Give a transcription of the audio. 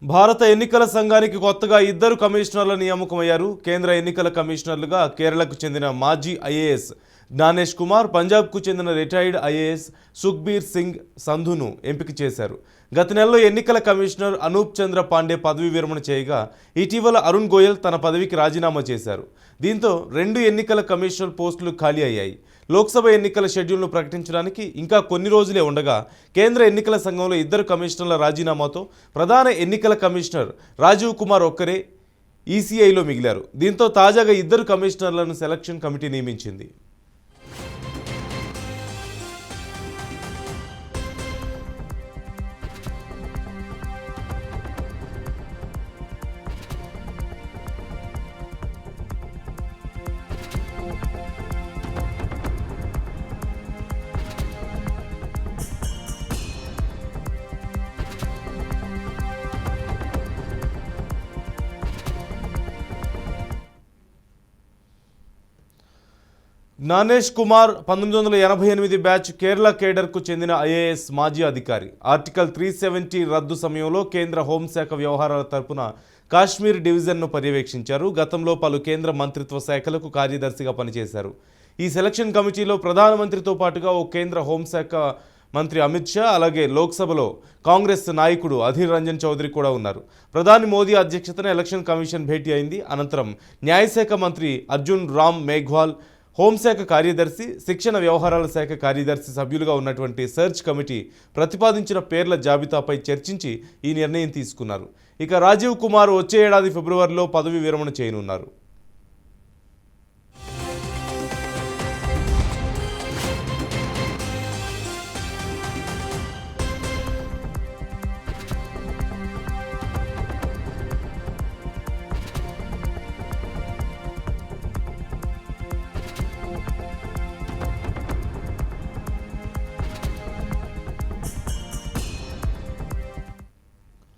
భారత ఎన్నికల సంఘానికి కొత్తగా ఇద్దరు కమిషనర్ల నియామకమయ్యారు. కేంద్ర ఎన్నికల కమిషనర్లుగా కేరళకు చెందిన మాజీ ఐఏఎస్ జ్ఞానేష్ కుమార్, పంజాబ్కు చెందిన రిటైర్డ్ ఐఏఎస్ సుఖ్బీర్ సింగ్ సంధును ఎంపిక చేశారు. గత నెలలో ఎన్నికల కమిషనర్ అనూప్ చంద్ర పాండే పదవి విరమణ చేయగా ఇటీవల అరుణ్ గోయల్ తన పదవికి రాజీనామా చేశారు. దీంతో రెండు ఎన్నికల కమిషనర్ పోస్టులు ఖాళీ అయ్యాయి. లోక్సభ ఎన్నికల షెడ్యూల్ను ప్రకటించడానికి ఇంకా కొన్ని రోజులే ఉండగా కేంద్ర ఎన్నికల సంఘంలో ఇద్దరు కమిషనర్ల రాజీనామాతో ప్రధాన ఎన్నికల కమిషనర్ రాజీవ్ కుమార్ ఒక్కరే ఈసీఐలో మిగిలారు. దీంతో తాజాగా ఇద్దరు కమిషనర్లను సెలక్షన్ కమిటీ నియమించింది. జ్ఞానేష్ కుమార్ 1988 బ్యాచ్ కేరళ కేడర్కు చెందిన ఐఏఎస్ మాజీ అధికారి. ఆర్టికల్ 370 రద్దు సమయంలో కేంద్ర హోంశాఖ వ్యవహారాల తరపున కాశ్మీర్ డివిజన్ను పర్యవేక్షించారు. గతంలో పలు కేంద్ర మంత్రిత్వ శాఖలకు కార్యదర్శిగా పనిచేశారు. ఈ సెలక్షన్ కమిటీలో ప్రధానమంత్రితో పాటుగా ఓ కేంద్ర హోంశాఖ మంత్రి అమిత్ షా, అలాగే లోక్సభలో కాంగ్రెస్ నాయకుడు అధీర్ రంజన్ చౌదరి కూడా ఉన్నారు. ప్రధాని మోదీ అధ్యక్షతన ఎలక్షన్ కమిషన్ భేటీ అయింది. అనంతరం న్యాయశాఖ మంత్రి అర్జున్ రామ్ మేఘ్వాల్, హోంశాఖ కార్యదర్శి, శిక్షణ వ్యవహారాల శాఖ కార్యదర్శి సభ్యులుగా ఉన్నటువంటి సెర్చ్ కమిటీ ప్రతిపాదించిన పేర్ల జాబితాపై చర్చించి ఈ నిర్ణయం తీసుకున్నారు. ఇక రాజీవ్ కుమార్ వచ్చే ఏడాది ఫిబ్రవరిలో పదవి విరమణ చేయనున్నారు.